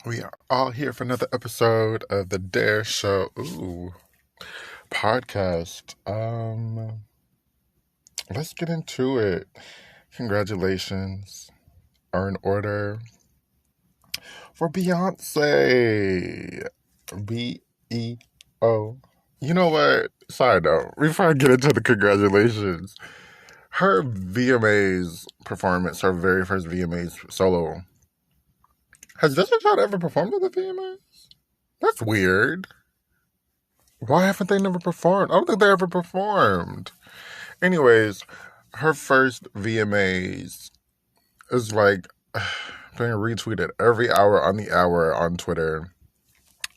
We are all here for another episode of the Dare Show podcast. Let's get into it. Congratulations are in order for Beyonce. B-E-O. You know what? Side note, before I get into the congratulations, her VMAs performance, her very first VMAs solo. Has Destiny's Child ever performed at the VMAs? That's weird. Why haven't they never performed? I don't think they ever performed. Anyways, her first VMAs is like being retweeted every hour on the hour on Twitter.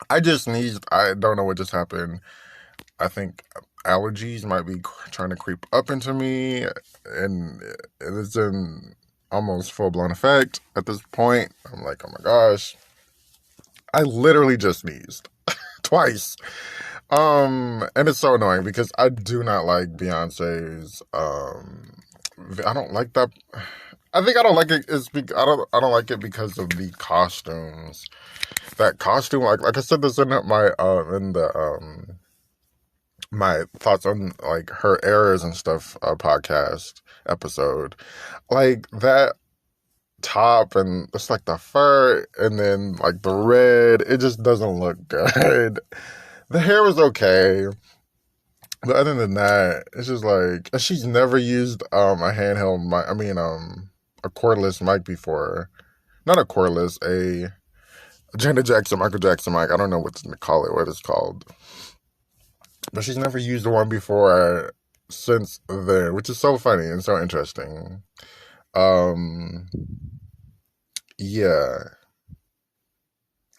I don't know what just happened. I think allergies might be trying to creep up into me, and it's in almost full-blown effect at this point. I'm like, oh my gosh. I literally just sneezed twice. And it's so annoying because I do not like Beyonce's, I don't like that. I think I don't like it I don't like it because of the costumes. That costume, like I said this in my thoughts on like her errors and stuff podcast episode. Like that top and it's like the fur and then like the red, it just doesn't look good. The hair was okay, but other than that, it's just like she's never used a handheld mic. I mean, a cordless mic before. Not a cordless, a Janet Jackson, Michael Jackson mic. I don't know what it's called, but she's never used one before since then, which is so funny and so interesting. Yeah.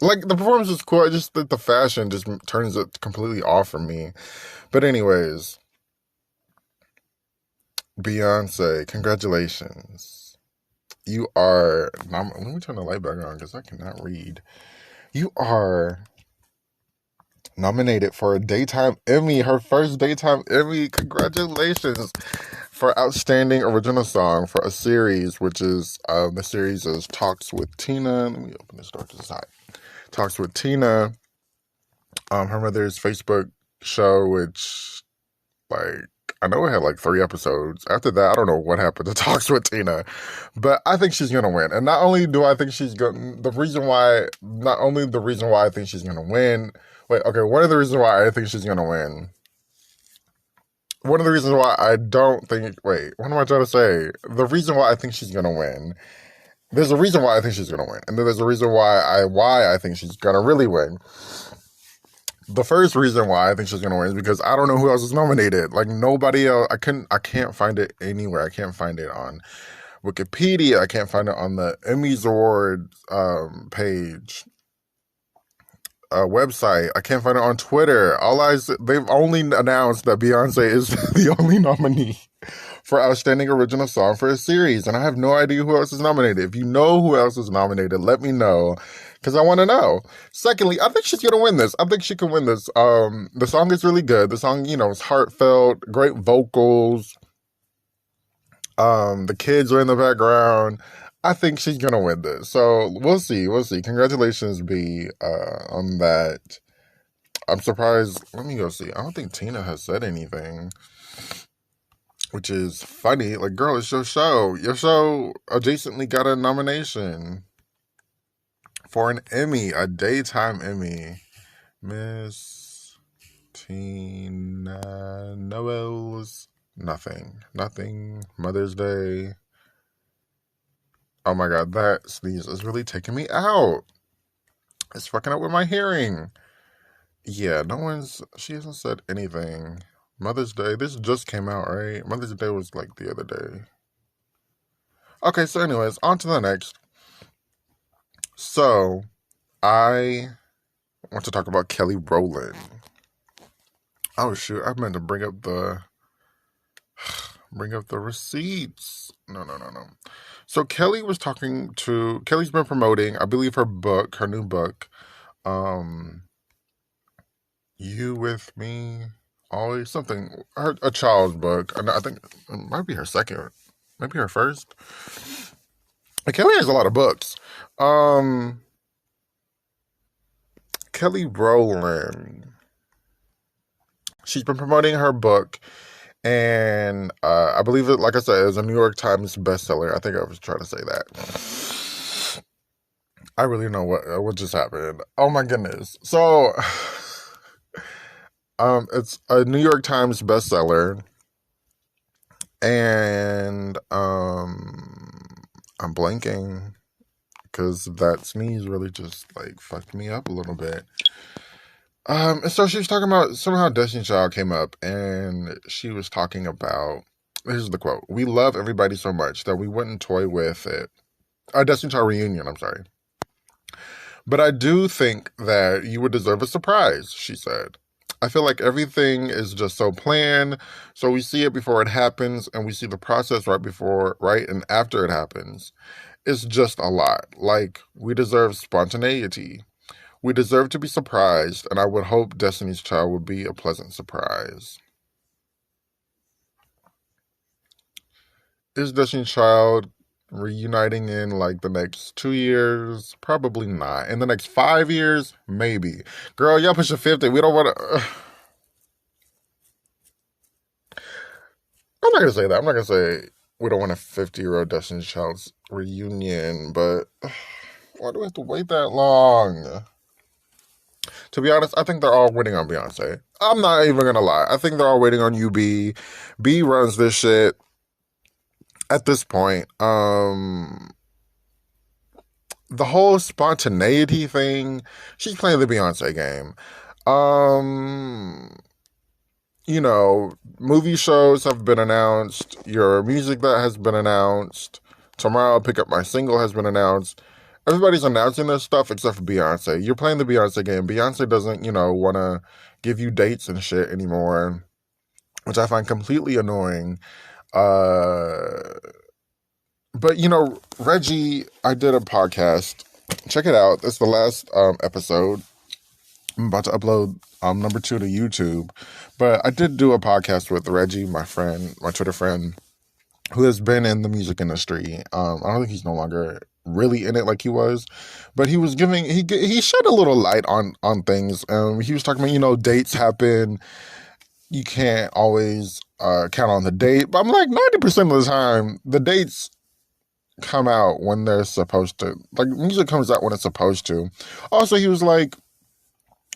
Like, the performance was cool. Just the fashion just turns it completely off for me. But anyways, Beyonce, congratulations. You are... Let me turn the light back on because I cannot read. You are nominated for a Daytime Emmy, her first Daytime Emmy. Congratulations for Outstanding Original Song for a series, which is, the series is Talks with Tina. Let me open this door to the side. Talks with Tina, her mother's Facebook show, which, like, I know it had like 3 episodes. After that, I don't know what happened to Talks with Tina, but I think she's gonna win. And not only do I think she's going, not only the reason why I think she's gonna win. One of the reasons why I think she's gonna win. One of the reasons why I don't think. What am I trying to say? The reason why I think she's gonna win. There's a reason why I think she's going to win. And then there's a reason why I think she's going to really win. The first reason why I think she's going to win is because I don't know who else is nominated. Like, nobody else. I can't find it anywhere. I can't find it on Wikipedia. I can't find it on the Emmys Award page. Website. I can't find it on Twitter. They've only announced that Beyonce is the only nominee for Outstanding Original Song for a series, and I have no idea who else is nominated. If you know who else is nominated, let me know, because I want to know. Secondly, I think she's gonna win this. I think she can win this. The song is really good. The song, is heartfelt, great vocals. The kids are in the background. I think she's gonna win this. So we'll see. Congratulations, B, on that. I'm surprised. Let me go see. I don't think Tina has said anything, which is funny. Like, girl, it's your show. Your show adjacently got a nomination for an Emmy, a Daytime Emmy. Miss Tina Noel's nothing. Mother's Day. Oh my God, that sneeze is really taking me out. It's fucking up with my hearing. Yeah, she hasn't said anything. Mother's Day, this just came out, right? Mother's Day was like the other day. Okay, so anyways, on to the next. So, I want to talk about Kelly Rowland. Oh shoot, I meant to bring up the receipts. No. So Kelly's been promoting, I believe, her new book, You With Me, Always, something, a child's book. I think it might be her second, maybe her first. Kelly has a lot of books. Kelly Rowland. She's been promoting her book, and I believe it. Like I said, it was a New York Times bestseller. I think I was trying to say that. I really know what just happened. Oh my goodness! So, it's a New York Times bestseller, and I'm blanking because that sneeze really just like fucked me up a little bit. And so she was talking about somehow Destiny Child came up, and she was talking about, here's the quote: "We love everybody so much that we wouldn't toy with it." A Destiny Child reunion, I'm sorry. "But I do think that you would deserve a surprise," she said. "I feel like everything is just so planned, so we see it before it happens, and we see the process right and after it happens. It's just a lot. Like, we deserve spontaneity. We deserve to be surprised, and I would hope Destiny's Child would be a pleasant surprise." Is Destiny's Child reuniting in like the next 2 years? Probably not. In the next 5 years? Maybe. Girl, y'all pushing 50. We don't want to. I'm not going to say that. I'm not going to say we don't want a 50-year-old Destiny's Child's reunion, but why do we have to wait that long? To be honest, I think they're all waiting on Beyonce. I'm not even gonna lie. I think they're all waiting on UB. B runs this shit at this point. The whole spontaneity thing, she's playing the Beyonce game. Um, movie shows have been announced. Your music that has been announced. Tomorrow I'll Pick Up My Single has been announced. Everybody's announcing this stuff except for Beyonce. You're playing the Beyonce game. Beyonce doesn't, want to give you dates and shit anymore, which I find completely annoying. But Reggie, I did a podcast. Check it out. It's the last episode. I'm about to upload number 2 to YouTube. But I did do a podcast with Reggie, my friend, my Twitter friend, who has been in the music industry. I don't think he's no longer really in it like he was, but he was giving, he shed a little light on things. He was talking about, dates happen. You can't always count on the date. But I'm like, 90% of the time, the dates come out when they're supposed to. Like, music comes out when it's supposed to. Also, he was like,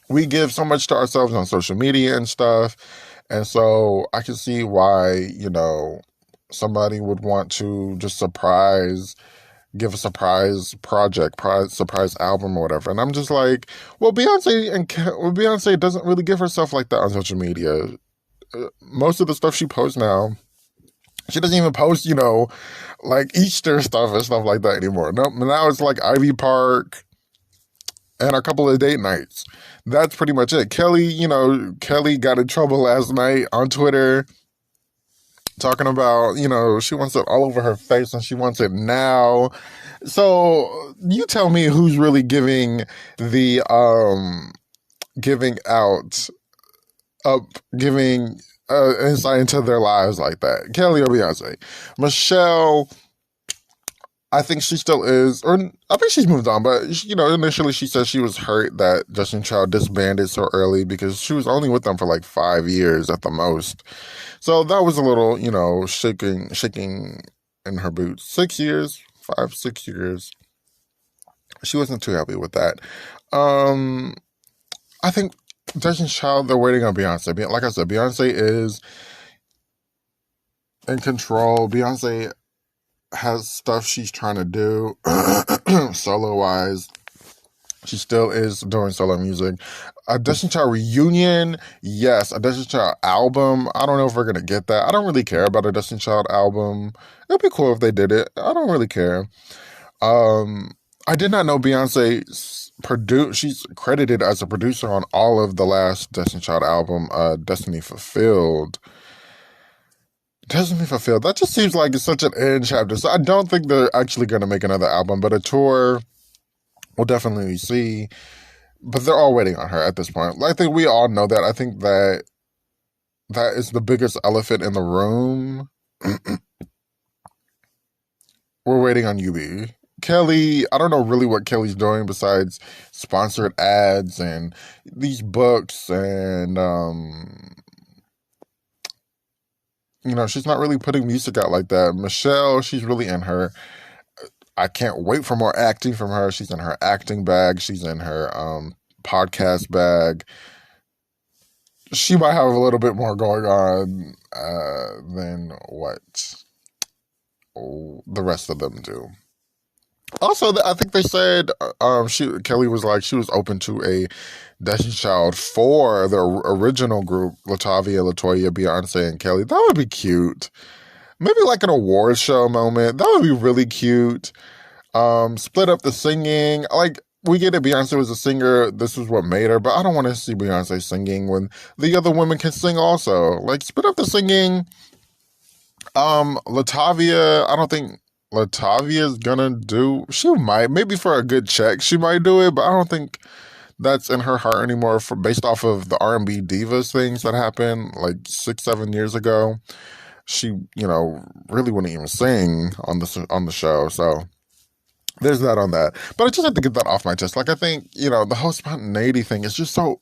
we give so much to ourselves on social media and stuff. And so I can see why, somebody would want to just give a surprise project, surprise album or whatever. And I'm just like, well, Beyonce doesn't really give herself like that on social media. Most of the stuff she posts now, she doesn't even post, like Easter stuff and stuff like that anymore. No, now it's like Ivy Park and a couple of date nights. That's pretty much it. Kelly got in trouble last night on Twitter talking about, she wants it all over her face and she wants it now. So you tell me who's really giving insight into their lives like that. Kelly or Beyonce? Michelle, I think she still is, or I think she's moved on, but initially she said she was hurt that Destiny Child disbanded so early because she was only with them for like 5 years at the most. So that was a little, shaking in her boots. 6 years, 6 years. She wasn't too happy with that. I think Destiny's Child, they're waiting on Beyonce. Like I said, Beyonce is in control. Beyonce has stuff she's trying to do solo-wise. She still is doing solo music. A Destiny Child reunion, yes. A Destiny Child album, I don't know if we're going to get that. I don't really care about a Destiny Child album. It'd be cool if they did it. I don't really care. I did not know Beyonce she's credited as a producer on all of the last Destiny Child album, Destiny Fulfilled. That just seems like it's such an end chapter. So I don't think they're actually going to make another album, but a tour we'll definitely see. But they're all waiting on her at this point. I think we all know that. I think that is the biggest elephant in the room. We're waiting on UB. Kelly, I don't know really what Kelly's doing besides sponsored ads and these books and she's not really putting music out like that. Michelle, she's really in her. I can't wait for more acting from her. She's in her acting bag. She's in her podcast bag. She might have a little bit more going on than what the rest of them do. Also, I think they said Kelly was like she was open to a Destiny Child for the original group, Latavia, Latoya, Beyonce, and Kelly. That would be cute. Maybe like an awards show moment. That would be really cute. Split up the singing. Like, we get it, Beyonce was a singer. This was what made her, but I don't want to see Beyonce singing when the other women can sing also. Like, split up the singing. Latavia, I don't think Latavia's gonna do. She might, maybe for a good check, she might do it, but I don't think that's in her heart anymore. Based off of the R&B divas things that happened like 6-7 years ago, she really wouldn't even sing on the show. So there's that on that. But I just have to get that off my chest. Like, I think the whole spontaneity thing is just so.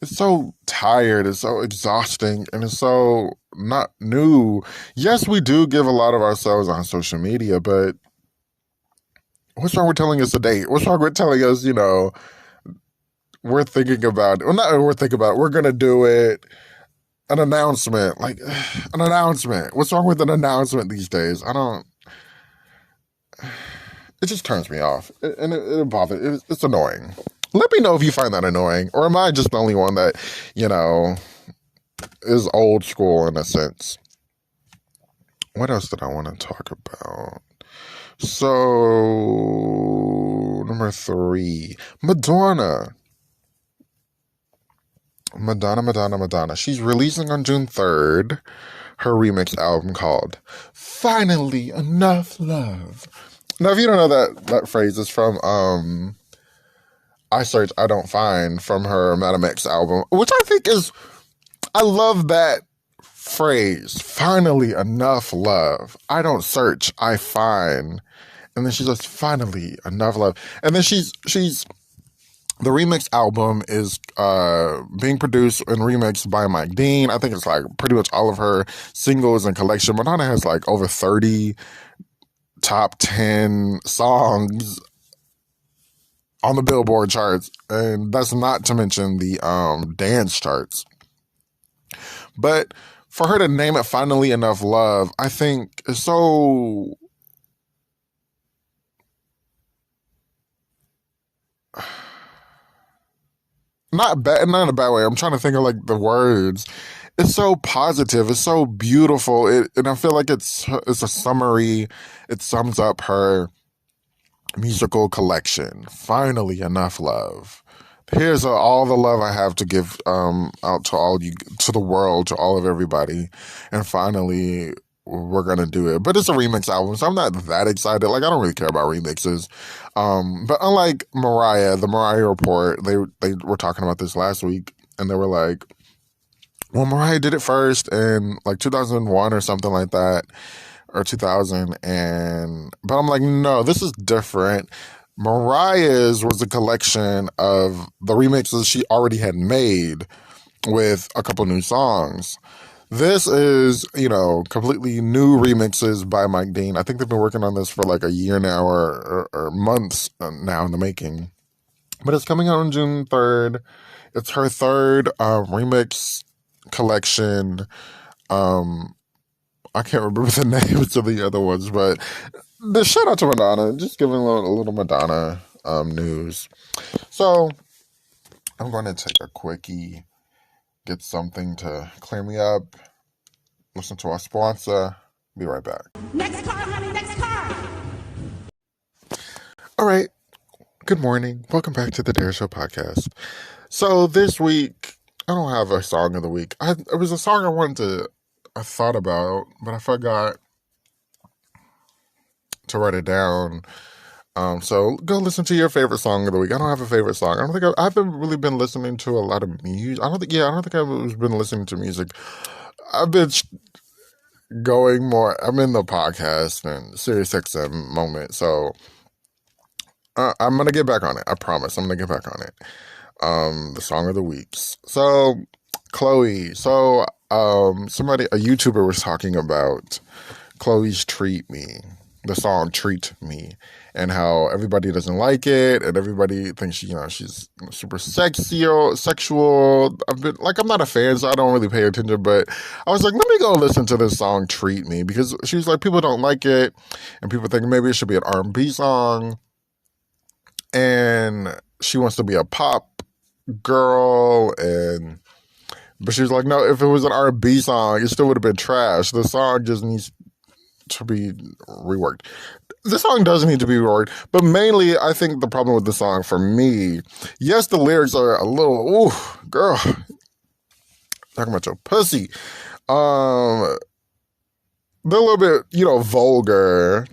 It's so tired, it's so exhausting, and it's so not new. Yes, we do give a lot of ourselves on social media, but what's wrong with telling us a date? What's wrong with telling us, we're thinking about it? Well, not we're thinking about it, we're going to do it. An announcement. Like, an announcement. What's wrong with an announcement these days? It just turns me off. And it bothers. It's annoying. Let me know if you find that annoying. Or am I just the only one that, is old school in a sense? What else did I want to talk about? So, number 3. Madonna. She's releasing on June 3rd her remix album called Finally Enough Love. Now, if you don't know that phrase, is from I Search, I Don't Find, from her Madam X album, which I love that phrase, finally enough love. I don't search, I find. And then she says, finally enough love. And then she's the remix album is being produced and remixed by Mike Dean. I think it's like pretty much all of her singles and collection. Madonna has like over 30 top 10 songs on the Billboard charts, and that's not to mention the dance charts. But for her to name it Finally Enough Love, I think is so not in a bad way. I'm trying to think of like the words. It's so positive. It's so beautiful. And I feel like it's a summary. It sums up her musical collection. Finally Enough Love. Here's all the love I have to give out to all you, to the world, to all of everybody. And finally, we're going to do it. But it's a remix album, so I'm not that excited. Like, I don't really care about remixes. But unlike Mariah, the Mariah Report, they were talking about this last week, and they were like, well, Mariah did it first in like 2001 or something like that, or 2000. But I'm like, no, this is different. Mariah's was a collection of the remixes she already had made with a couple new songs. This is, completely new remixes by Mike Dean. I think they've been working on this for like a year now or months now in the making. But it's coming out on June 3rd. It's her third remix collection. I can't remember the names of the other ones, but the shout out to Madonna, just giving a little Madonna news. So I'm going to take a quickie, get something to clear me up, listen to our sponsor. Be right back. Next car, honey, next car. All right. Good morning. Welcome back to the Dare Show podcast. So this week, I don't have a song of the week. It was a song I thought about, but I forgot to write it down. So go listen to your favorite song of the week. I don't have a favorite song. I don't think I haven't really been listening to a lot of music. I don't think I've been listening to music. going more. I'm in the podcast and Sirius XM moment, so I'm gonna get back on it. I promise. I'm gonna get back on it. The song of the weeks. So, Chloe. So, somebody, a YouTuber, was talking about Chloe's "Treat Me," the song "Treat Me," and how everybody doesn't like it, and everybody thinks she's super sexy or sexual. I'm not a fan, so I don't really pay attention. But I was like, let me go listen to this song "Treat Me" because she was like, people don't like it, and people think maybe it should be an R&B song, and she wants to be a pop girl, but she was like, no, if it was an R&B song, it still would have been trash. The song just needs to be reworked. The song does need to be reworked, but mainly I think the problem with the song for me, yes, the lyrics are a little, ooh, girl, talking about your pussy. They're a little bit, vulgar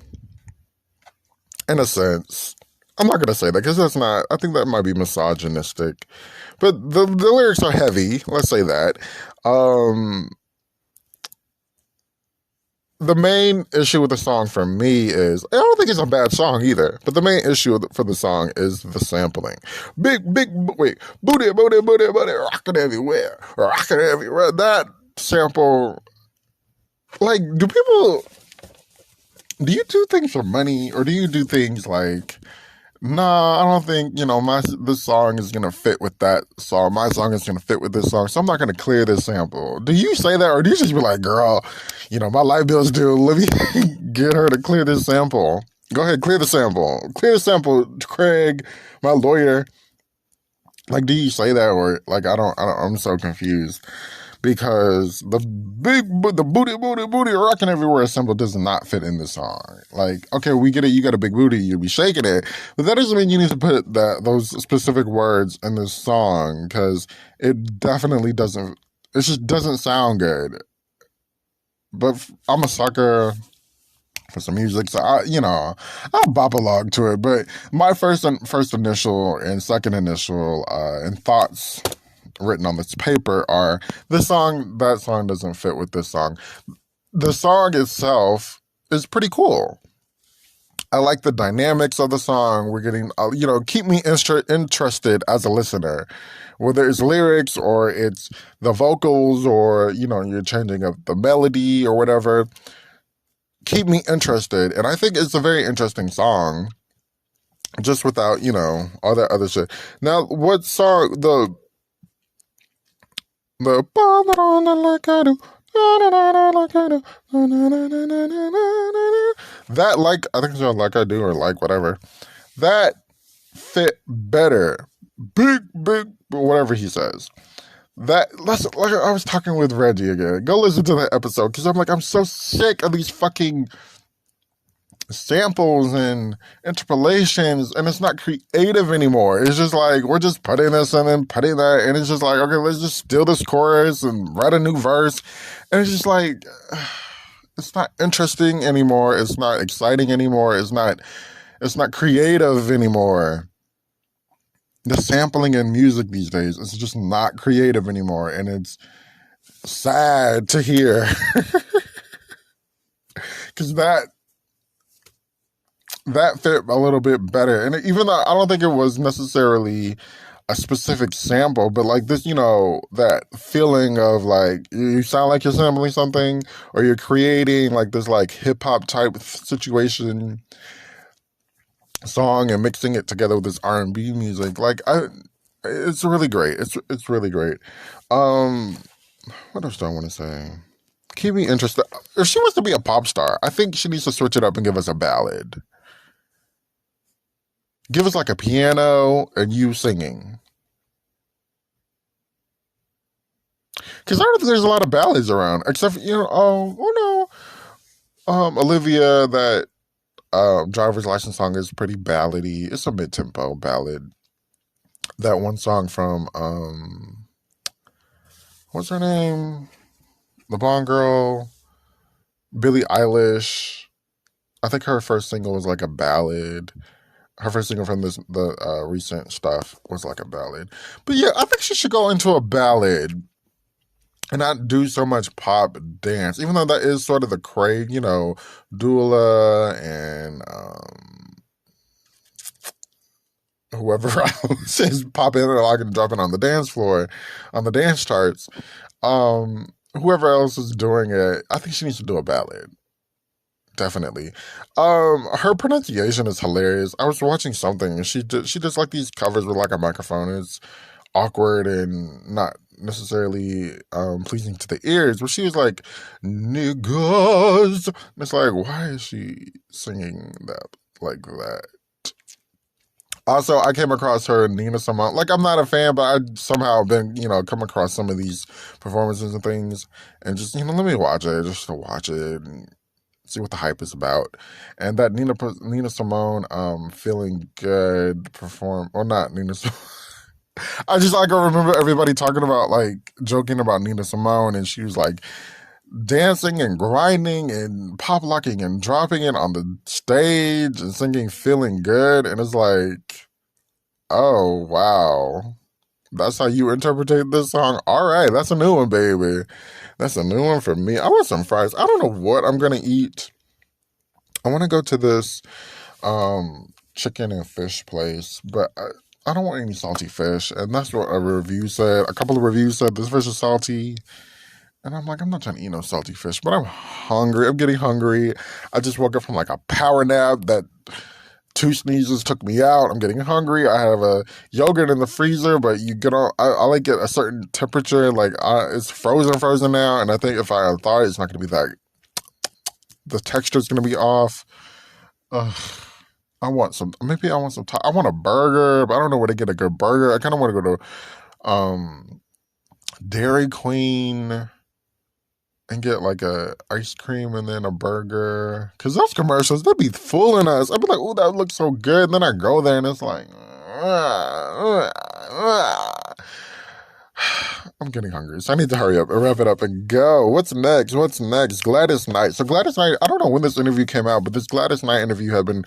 in a sense. I'm not gonna say that because that's not. I think that might be misogynistic, but the lyrics are heavy. Let's say that. The main issue with the song for me is I don't think it's a bad song either. But the main issue for the song is the sampling. Wait, booty, booty, booty, booty, rocking everywhere, rocking everywhere. That sample, like, do you do things for money or do you do things like? Nah, I don't think, this song is gonna fit with that song. My song is gonna fit with this song, so I'm not gonna clear this sample. Do you say that, or do you just be like, girl, my light bill's due, let me get her to clear this sample? Go ahead, clear the sample. Clear the sample, Craig, my lawyer. Like, do you say that, or like, I'm so confused. Because the booty rocking everywhere symbol does not fit in the song. Like, okay, we get it, you got a big booty, you be shaking it, but that doesn't mean you need to put those specific words in this song because it definitely doesn't. It just doesn't sound good. But I'm a sucker for some music, so I'll bop along to it. But my first initial and second initial and thoughts written on this paper are that song doesn't fit with this song. The song itself is pretty cool. I like the dynamics of the song. We're getting, keep me interested as a listener, whether it's lyrics or it's the vocals or, you're changing up the melody or whatever. Keep me interested. And I think it's a very interesting song just without, all that other shit. Now, what song, like I do. That, like, I think it's called Like I Do or Like Whatever. That fit better. Big, whatever he says. Like I was talking with Reggie again. Go listen to that episode because I'm so sick of these fucking samples and interpolations, and it's not creative anymore. It's just like we're just putting this and then putting that, and it's just like, okay, let's just steal this chorus and write a new verse, and it's just like it's not interesting anymore. It's not exciting anymore. It's not creative anymore. The sampling in music these days is just not creative anymore, and it's sad to hear because that fit a little bit better. And even though I don't think it was necessarily a specific sample, but like this, that feeling of like you sound like you're sampling something or you're creating like this like hip hop type situation song and mixing it together with this R&B music. Like it's really great. It's really great. What else do I want to say? Keep me interested. If she wants to be a pop star, I think she needs to switch it up and give us a ballad. Give us like a piano and you singing. Because I don't think there's a lot of ballads around, except for, Olivia, that driver's license song is pretty ballady. It's a mid-tempo ballad. That one song from, what's her name? The Blonde Girl, Billie Eilish. I think her first single was like a ballad. Her first single from the recent stuff was like a ballad. But yeah, I think she should go into a ballad. and not do so much pop dance, even though that is sort of the craze, Dula and whoever else is popping or like and dropping on the dance floor, on the dance charts. Whoever else is doing it, I think she needs to do a ballad. Definitely. Her pronunciation is hilarious. I was watching something and she does like these covers with like a microphone. It's awkward and not necessarily pleasing to the ears, but she was like niggas. And it's like, why is she singing that like that? Also, I came across her Nina Simone. Like, I'm not a fan, but I somehow been, come across some of these performances and things, and just, let me watch it, just to watch it and see what the hype is about. And that Nina Simone, feeling good perform, or not Nina Simone. I just like I remember everybody talking about like joking about Nina Simone, and she was like dancing and grinding and pop locking and dropping it on the stage and singing "Feeling Good," and it's like, oh wow, that's how you interpret this song. All right, that's a new one, baby. That's a new one for me. I want some fries. I don't know what I'm gonna eat. I want to go to this chicken and fish place, but I don't want any salty fish, and that's what a review said. A couple of reviews said this fish is salty. And I'm like, I'm not trying to eat no salty fish, but I'm hungry. I'm getting hungry. I just woke up from like a power nap that 2 sneezes took me out. I'm getting hungry. I have a yogurt in the freezer, but you get on. I like it a certain temperature. Like it's frozen now, and I think if I thought it's not going to be that. The texture is going to be off. Ugh. I want some. Maybe I want some. I want a burger, but I don't know where to get a good burger. I kind of want to go to Dairy Queen and get like a ice cream and then a burger. Cause those commercials, they be fooling us. I'd be like, oh, that looks so good. And then I go there and it's like, I'm getting hungry. So I need to hurry up and wrap it up and go. What's next? Gladys Knight. So Gladys Knight, I don't know when this interview came out, but this Gladys Knight interview had been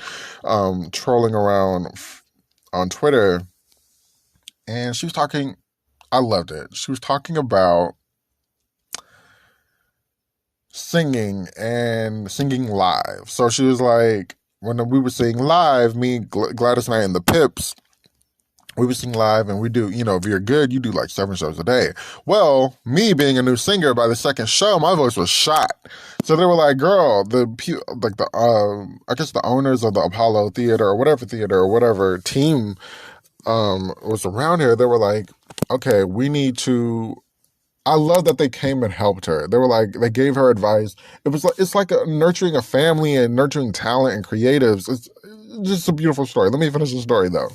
trolling around on Twitter. And she was talking, I loved it. She was talking about singing and singing live. So she was like, when we were singing live, me, Gladys Knight, and the Pips, we would sing live, and we do, if you're good, you do like 7 shows a day. Well, me being a new singer, by the second show, my voice was shot. So they were like, girl, I guess the owners of the Apollo Theater or whatever team was around here. They were like, okay, we need to. I love that they came and helped her. They were like, they gave her advice. It's like nurturing a family and nurturing talent and creatives. It's just a beautiful story. Let me finish the story though.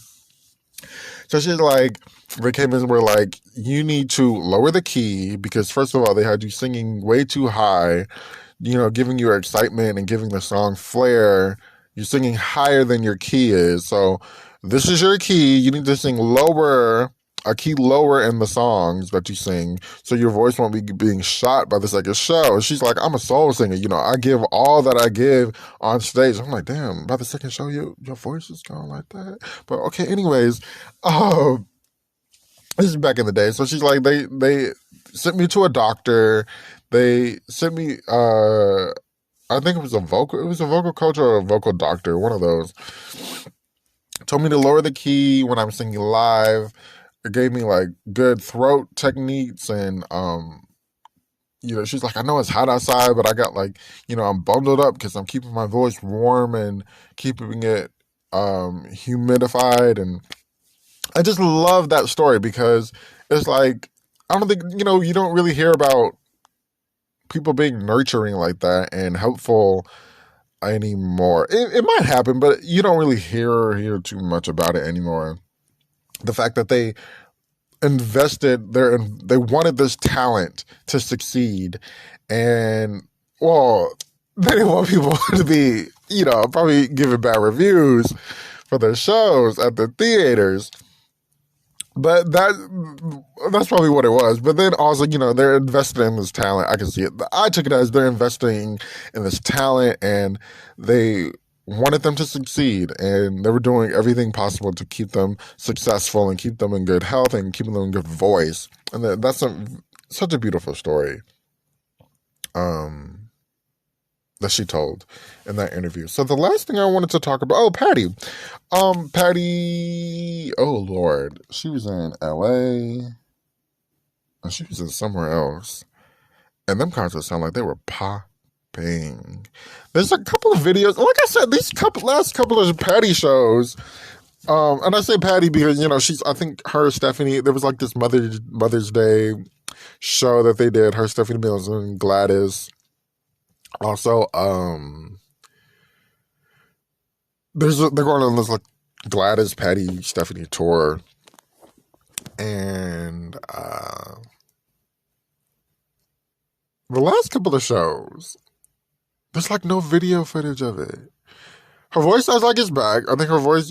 So she's like, they came in and were like, you need to lower the key because first of all, they had you singing way too high, giving your excitement and giving the song flair. You're singing higher than your key is. So this is your key. You need to sing lower, a key lower in the songs that you sing so your voice won't be being shot by the second show. She's like, I'm a soul singer. I give all that I give on stage. I'm like, damn, by the second show, your voice is going like that. But okay, anyways, this is back in the day. So she's like, they sent me to a doctor. They sent me, I think it was a vocal coach or a vocal doctor, one of those. Told me to lower the key when I'm singing live. It gave me like good throat techniques and she's like, I know it's hot outside, but I got like, I'm bundled up because I'm keeping my voice warm and keeping it humidified. And I just love that story because it's like, I don't think, you don't really hear about people being nurturing like that and helpful anymore. It might happen, but you don't really hear too much about it anymore. The fact that they invested they wanted this talent to succeed, and well, they didn't want people to be, probably giving bad reviews for their shows at the theaters. But that's probably what it was. But then also, they're invested in this talent. I can see it. I took it as they're investing in this talent and they wanted them to succeed, and they were doing everything possible to keep them successful and keep them in good health and keep them in good voice. And that's such a beautiful story that she told in that interview. So the last thing I wanted to talk about, Patty. Patty, oh Lord, she was in LA. And she was in somewhere else. And them concerts sound like they were popping. There's a couple of videos. Like I said, last couple of Patty shows. And I say Patty because, I think her, Stephanie, there was like this Mother's Day show that they did. Her, Stephanie Mills, and Gladys. Also, they're going on this like Gladys, Patty, Stephanie tour. And the last couple of shows, there's like no video footage of it. Her voice sounds like it's back. I think her voice,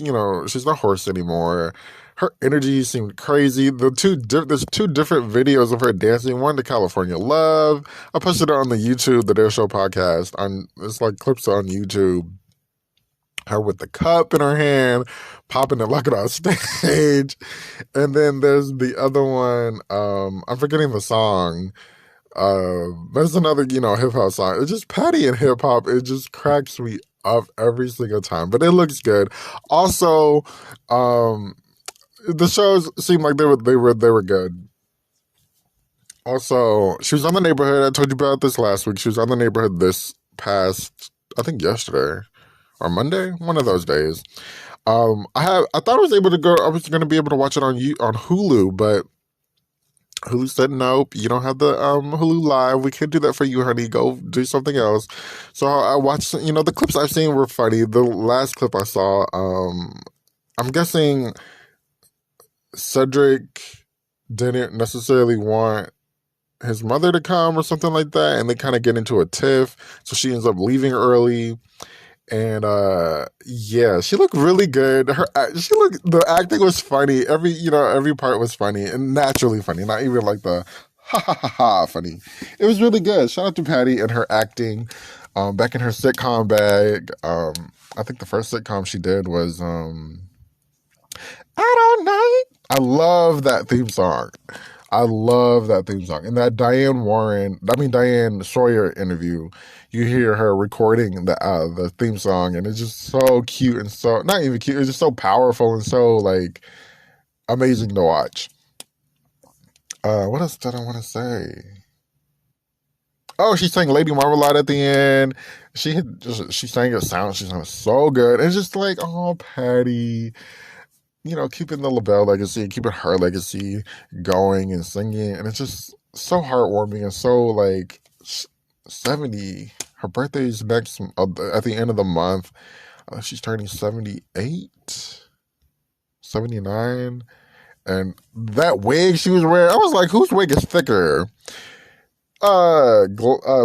she's not hoarse anymore. Her energy seemed crazy. There's two different videos of her dancing. One to California Love. I posted it on the YouTube, the Dare Show podcast. It's like clips on YouTube. Her with the cup in her hand, popping and locking on stage. And then there's the other one. I'm forgetting the song. There's another, hip hop song. It's just Patty and hip hop. It just cracks me up every single time, but it looks good. Also, the shows seemed like they were good. Also, she was on The Neighborhood. I told you about this last week. She was on The Neighborhood this past, I think yesterday or Monday, one of those days. I thought I was going to be able to watch it on Hulu, but Hulu said, nope, you don't have the Hulu Live. We can't do that for you, honey. Go do something else. So I watched, the clips I've seen were funny. The last clip I saw, I'm guessing Cedric didn't necessarily want his mother to come or something like that. And they kind of get into a tiff. So she ends up leaving early. And yeah, she looked really good. The acting was funny. Every part was funny and naturally funny. Not even like the ha ha ha ha funny. It was really good. Shout out to Patty and her acting. Back in her sitcom bag. I think the first sitcom she did was Out All Night. I love that theme song. And that Diane Sawyer interview, you hear her recording the theme song, and it's just so cute and so, not even cute, it's just so powerful and so, like, amazing to watch. What else did I want to say? Oh, she sang Lady Marmalade at the end. She sang it sound. She sounded so good. It's just like, oh, Patty, keeping the LaBelle legacy, keeping her legacy going and singing. And it's just so heartwarming and so like 70. Her birthday is next at the end of the month. She's turning 78, 79. And that wig she was wearing, I was like, whose wig is thicker?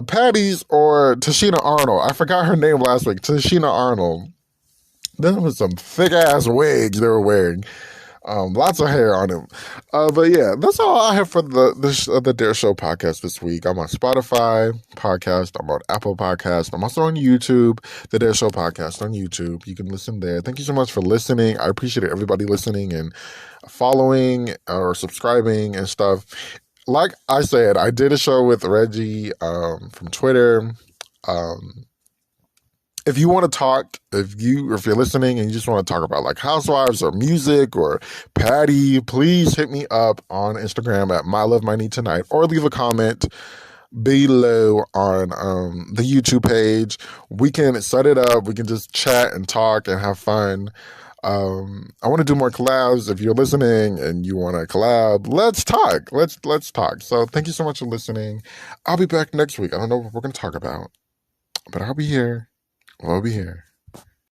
Patty's or Tashina Arnold. I forgot her name last week. Tashina Arnold. There was some thick ass wigs they were wearing. Lots of hair on them. But yeah, that's all I have for the Dare Show podcast this week. I'm on Spotify podcast. I'm on Apple Podcast. I'm also on YouTube, the Dare Show podcast on YouTube. You can listen there. Thank you so much for listening. I appreciate everybody listening and following or subscribing and stuff. Like I said, I did a show with Reggie from Twitter. If you want to talk, if you're listening and you just want to talk about like housewives or music or Patty, please hit me up on Instagram at My Love My Need Tonight, or leave a comment below on the YouTube page. We can set it up. We can just chat and talk and have fun. I want to do more collabs. If you're listening and you want to collab, let's talk. Let's talk. So thank you so much for listening. I'll be back next week. I don't know what we're going to talk about, but I'll be here. We'll be here.